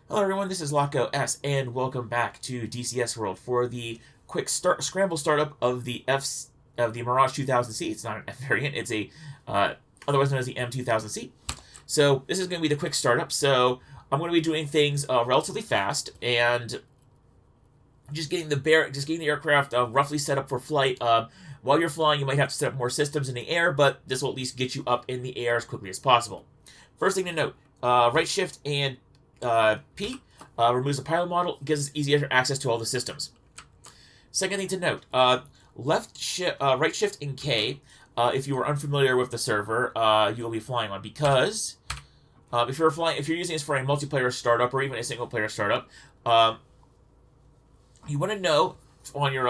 Hello everyone, this is Laco S, and welcome back to DCS World for the quick scramble startup of the Mirage 2000C. It's not an F variant; it's a otherwise known as the M2000C. So this is going to be the quick startup. So I'm going to be doing things relatively fast and just getting the aircraft roughly set up for flight. While you're flying, you might have to set up more systems in the air, but this will at least get you up in the air as quickly as possible. First thing to note: right shift and P removes the pilot model, gives us easier access to all the systems. Second thing to note: right shift and K. If you are unfamiliar with the server, you will be flying on, because if you're using this for a multiplayer startup or even a single player startup, you want to know on your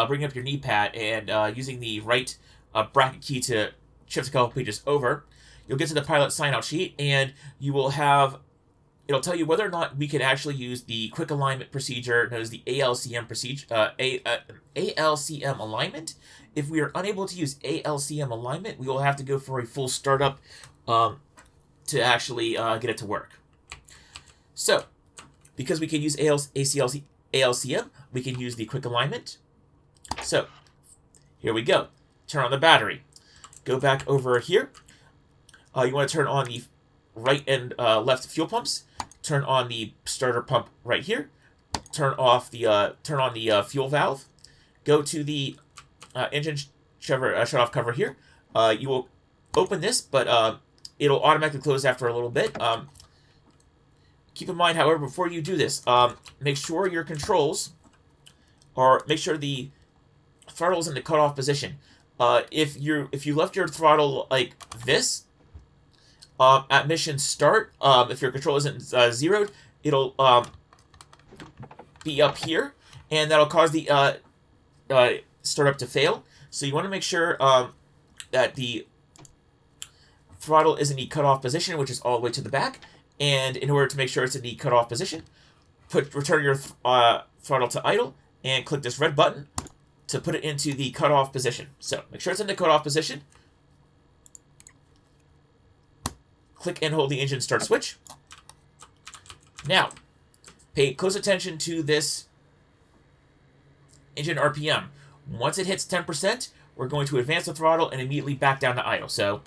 bringing up your knee pad and using the right bracket key to shift a couple pages over, you'll get to the pilot sign out sheet, and you will have. It'll tell you whether or not we can actually use the quick alignment procedure known as the ALCM procedure, ALCM alignment. If we are unable to use ALCM alignment, we will have to go for a full startup to actually get it to work. So, because we can use ALCM, we can use the quick alignment. So, here we go. Turn on the battery. Go back over here. You want to turn on the right and left fuel pumps. Turn on the starter pump right here. Turn on the fuel valve. Go to the engine shut-off cover here. You will open this, but it'll automatically close after a little bit. Keep in mind, however, before you do this, make sure your controls make sure the throttle is in the cutoff position. If you left your throttle like this, at mission start, if your control isn't zeroed, it'll be up here, and that'll cause the startup to fail. So you want to make sure that the throttle is in the cutoff position, which is all the way to the back. And in order to make sure it's in the cutoff position, return your throttle to idle and click this red button to put it into the cutoff position. So make sure it's in the cutoff position. Click and hold the engine start switch. Now, pay close attention to this engine RPM. Once it hits 10%, we're going to advance the throttle and immediately back down to idle. So,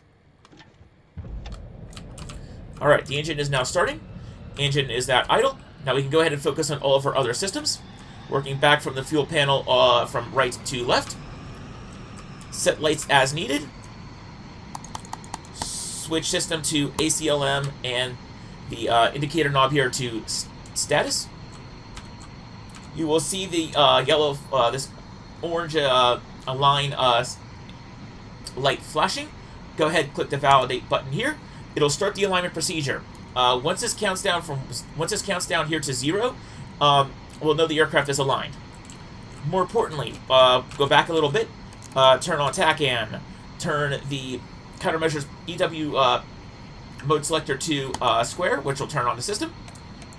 all right, the engine is now starting. Engine is at idle. Now we can go ahead and focus on all of our other systems. Working back from the fuel panel from right to left. Set lights as needed. Switch system to ACLM and the indicator knob here to status. You will see the yellow, this orange line light flashing. Go ahead, click the validate button here. It'll start the alignment procedure. Once this counts down here to 0, we'll know the aircraft is aligned. More importantly, go back a little bit. Turn on TACAN. Turn the countermeasures EW mode selector to square, which will turn on the system.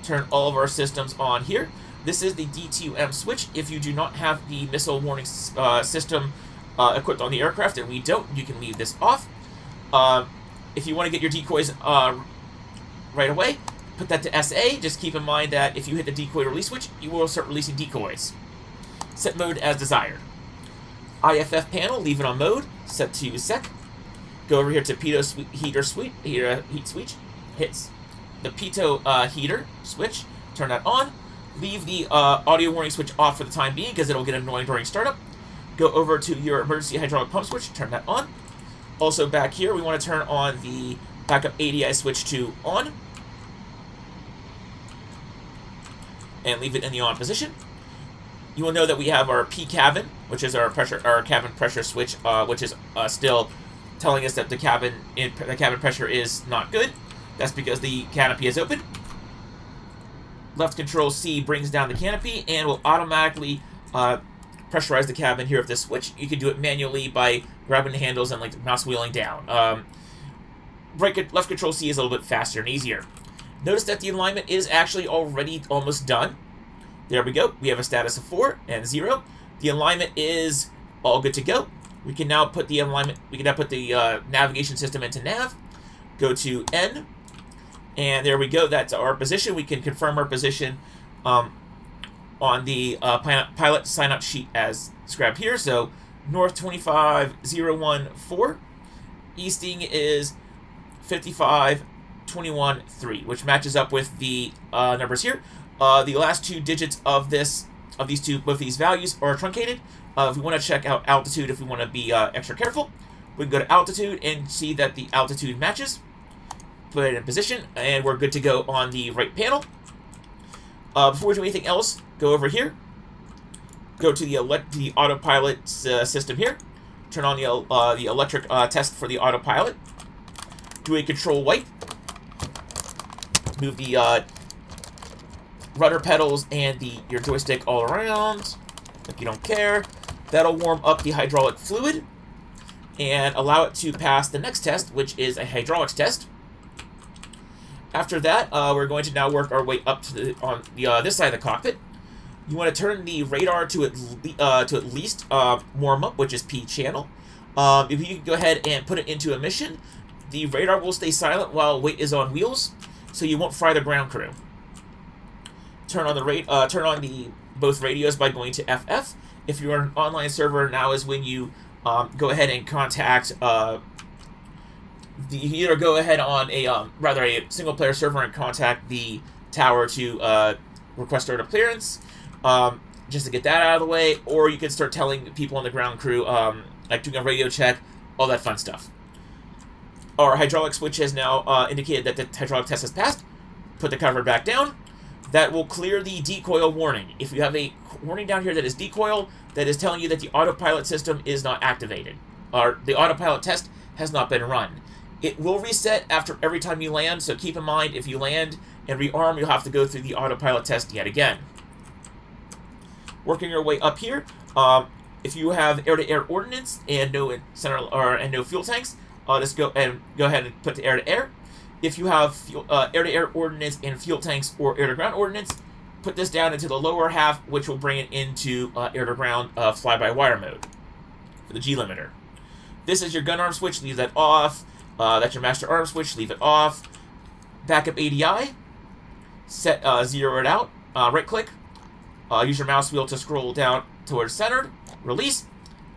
Turn all of our systems on here. This is the D2M switch. If you do not have the missile warning system equipped on the aircraft, and we don't, you can leave this off. If you want to get your decoys right away, put that to SA. Just keep in mind that if you hit the decoy release switch, you will start releasing decoys. Set mode as desired. IFF panel, leave it on mode. Set to sec. Go over here to pitot heat switch. Hits the pitot heater switch. Turn that on. Leave the audio warning switch off for the time being because it'll get annoying during startup. Go over to your emergency hydraulic pump switch. Turn that on. Also back here, we want to turn on the backup ADI switch to on. And leave it in the on position. You will know that we have our P cabin, which is our cabin pressure switch, which is still telling us that the cabin pressure is not good. That's because the canopy is open. Left control C brings down the canopy and will automatically pressurize the cabin here with this switch. You can do it manually by grabbing the handles and like mouse wheeling down. Left control C is a little bit faster and easier. Notice that the alignment is actually already almost done. There we go. We have a status of 4 and 0. The alignment is all good to go. We can now put the alignment. We can now put the navigation system into nav. Go to N. And there we go. That's our position. We can confirm our position on the pilot sign-up sheet as described here. So north 25014, easting is 55213, which matches up with the numbers here. The last two digits of both these values are truncated. If we want to check out altitude, if we want to be extra careful, we can go to altitude and see that the altitude matches. Put it in position, and we're good to go on the right panel. Before we do anything else, go over here. Go to the autopilot system here. Turn on the electric test for the autopilot. Do a control wipe. Move the rudder pedals and your joystick all around, like you don't care. That'll warm up the hydraulic fluid and allow it to pass the next test, which is a hydraulics test. After that, we're going to now work our way up to this side of the cockpit. You want to turn the radar to at least warm up, which is P channel. If you can go ahead and put it into emission, the radar will stay silent while weight is on wheels, so you won't fry the ground crew. Turn on the both radios by going to FF. If you're an online server, now is when you go ahead and contact. You either go ahead on a single player server and contact the tower to request start of clearance, just to get that out of the way, or you can start telling people on the ground crew, like doing a radio check, all that fun stuff. Our hydraulic switch has now indicated that the hydraulic test has passed. Put the cover back down. That will clear the decoil warning. If you have a warning down here that is decoil, that is telling you that the autopilot system is not activated, or the autopilot test has not been run. It will reset after every time you land, so keep in mind, if you land and rearm, you'll have to go through the autopilot test yet again. Working your way up here, if you have air-to-air ordnance and no fuel tanks, just go ahead and put the air-to-air. If you have air-to-air ordnance and fuel tanks or air-to-ground ordnance, put this down into the lower half, which will bring it into air-to-ground fly-by-wire mode for the G-limiter. This is your gun arm switch, leave that off. That's your master arm switch, leave it off. Backup ADI, zero it out, right-click. Use your mouse wheel to scroll down towards centered, release.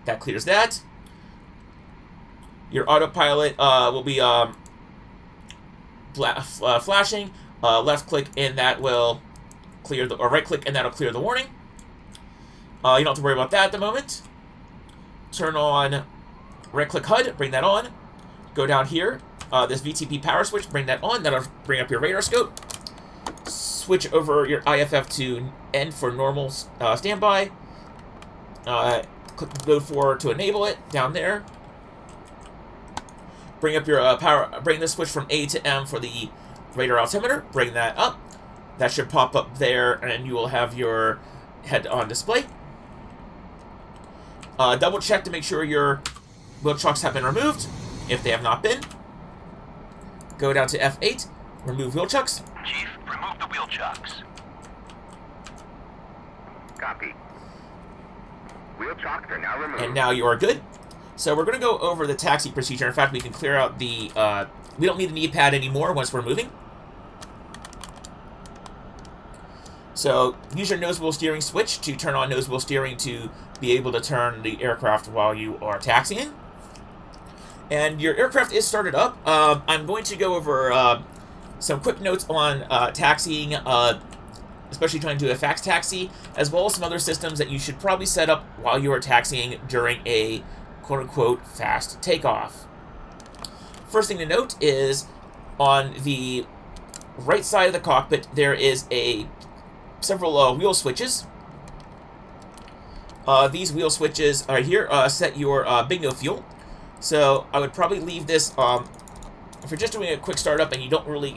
That clears that. Your autopilot will be flashing. Left click and that will clear or right click and that'll clear the warning. You don't have to worry about that at the moment. Turn on right click HUD, bring that on. Go down here, this VTP power switch, bring that on. That'll bring up your radar scope. Switch over your IFF to N for normal standby. Click go forward to enable it down there. Bring up your bring the switch from A to M for the radar altimeter. Bring that up. That should pop up there, and you will have your head on display. Double check to make sure your wheel chocks have been removed. If they have not been, go down to F8, remove wheel chocks. Chief, remove the wheel chocks. Copy. Wheel chocks are now removed. And now you are good. So we're going to go over the taxi procedure. In fact, we can clear out the... we don't need the knee pad anymore once we're moving. So use your nose wheel steering switch to turn on nose wheel steering to be able to turn the aircraft while you are taxiing. And your aircraft is started up. I'm going to go over some quick notes on taxiing, especially trying to do a fax taxi, as well as some other systems that you should probably set up while you are taxiing during a quote-unquote fast takeoff. First thing to note is on the right side of the cockpit, there is several wheel switches. These wheel switches are here. Set your bingo fuel. So I would probably leave this, if you're just doing a quick startup and you don't really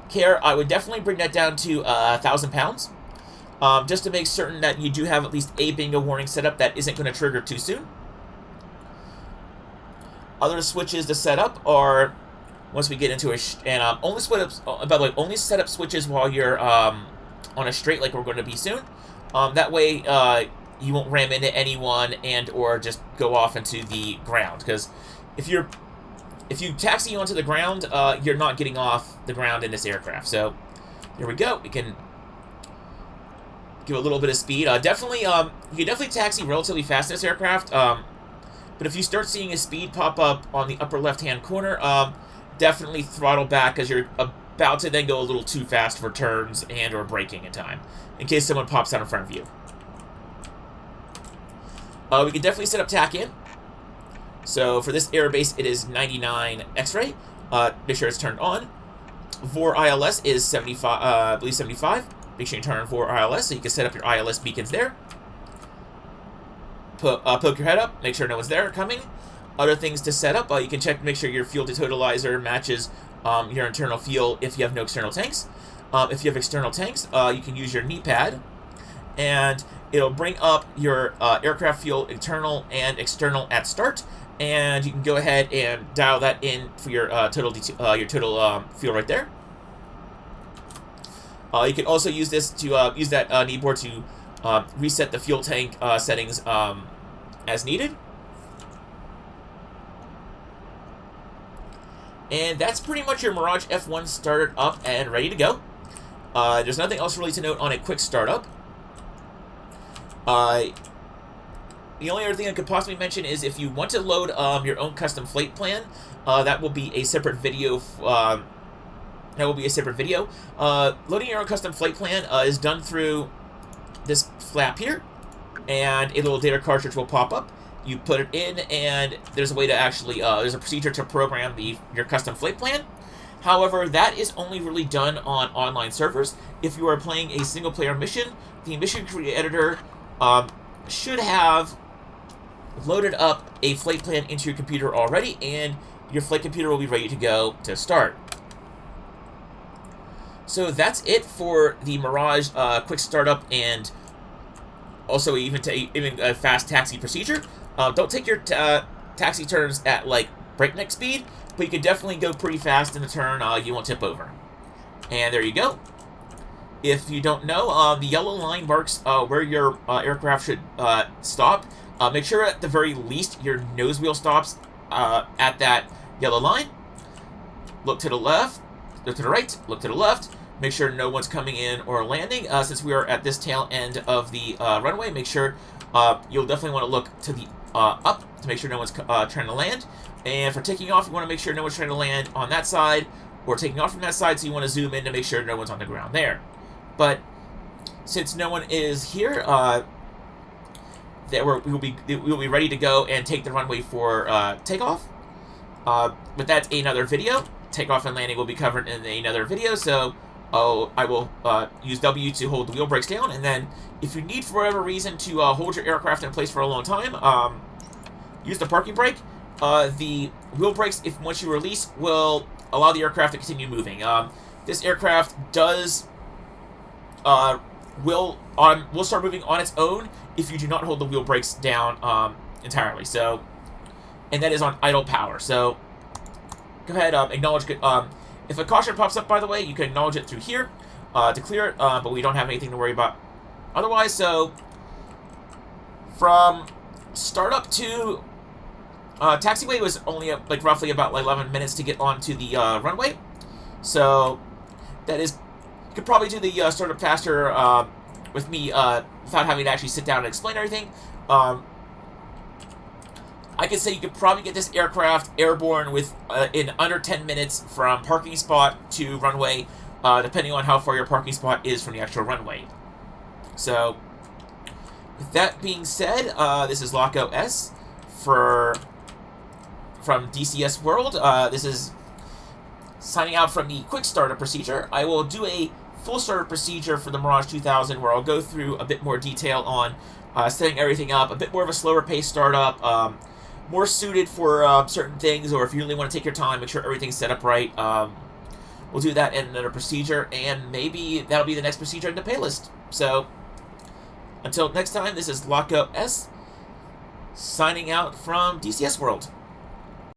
care, I would definitely bring that down to 1,000 pounds, just to make certain that you do have at least a bingo warning set up that isn't going to trigger too soon. Other switches to set up are, once we get into only by the way, only set up switches while you're on a straight like we're going to be soon. That way, you won't ram into anyone and or just go off into the ground. Because if if you taxi onto the ground, you're not getting off the ground in this aircraft. So there we go. We can give a little bit of speed. You can definitely taxi relatively fast in this aircraft. But if you start seeing a speed pop up on the upper left-hand corner, definitely throttle back, because you're about to then go a little too fast for turns and or braking in time, in case someone pops out in front of you. We can definitely set up TAC in. So for this airbase, it is 99 X-ray. Make sure it's turned on. VOR ILS is 75, I believe 75. Make sure you turn on VOR ILS so you can set up your ILS beacons there. Poke your head up, make sure no one's there coming. Other things to set up, you can check to make sure your fuel to totalizer matches your internal fuel if you have no external tanks. If you have external tanks, you can use your knee pad, and it'll bring up your aircraft fuel internal and external at start, and you can go ahead and dial that in for your total fuel right there. You can also use this to use that knee board to reset the fuel tank settings as needed. And that's pretty much your Mirage F1 started up and ready to go. There's nothing else really to note on a quick startup. The only other thing I could possibly mention is if you want to load your own custom flight plan, that will be a separate video. Loading your own custom flight plan is done through this flap here, and a little data cartridge will pop up. You put it in, and there's a way to actually, there's a procedure to program your custom flight plan. However, that is only really done on online servers. If you are playing a single-player mission, the mission editor should have loaded up a flight plan into your computer already, and your flight computer will be ready to go to start. So that's it for the Mirage quick startup, and also even a fast taxi procedure. Don't take your taxi turns at like breakneck speed, but you can definitely go pretty fast in the turn. You won't tip over. And there you go. If you don't know, the yellow line marks where your aircraft should stop. Make sure at the very least your nose wheel stops at that yellow line. Look to the left, look to the right, look to the left. Make sure no one's coming in or landing. Since we are at this tail end of the runway, make sure you'll definitely want to look to the up to make sure no one's trying to land. And for taking off, you want to make sure no one's trying to land on that side or taking off from that side, so you want to zoom in to make sure no one's on the ground there. But since no one is here, we'll be ready to go and take the runway for takeoff. But that's another video. Takeoff and landing will be covered in another video, so I will use W to hold the wheel brakes down, and then if you need for whatever reason to hold your aircraft in place for a long time, use the parking brake. The wheel brakes, once you release, will allow the aircraft to continue moving. This aircraft will start moving on its own if you do not hold the wheel brakes down entirely. So, and that is on idle power. So, go ahead, acknowledge. If a caution pops up, by the way, you can acknowledge it through here to clear it, but we don't have anything to worry about otherwise. So, from startup to taxiway was only roughly about 11 minutes to get onto the runway. So, that is, you could probably do the startup faster with me without having to actually sit down and explain everything. I could say you could probably get this aircraft airborne in under 10 minutes from parking spot to runway, depending on how far your parking spot is from the actual runway. So, with that being said, this is Loco S from DCS World. This is signing out from the quick startup procedure. I will do a full startup procedure for the Mirage 2000 where I'll go through a bit more detail on setting everything up, a bit more of a slower pace startup, more suited for certain things, or if you really want to take your time, make sure everything's set up right. We'll do that in another procedure, and maybe that'll be the next procedure in the playlist. So, until next time, this is Loco S, signing out from DCS World.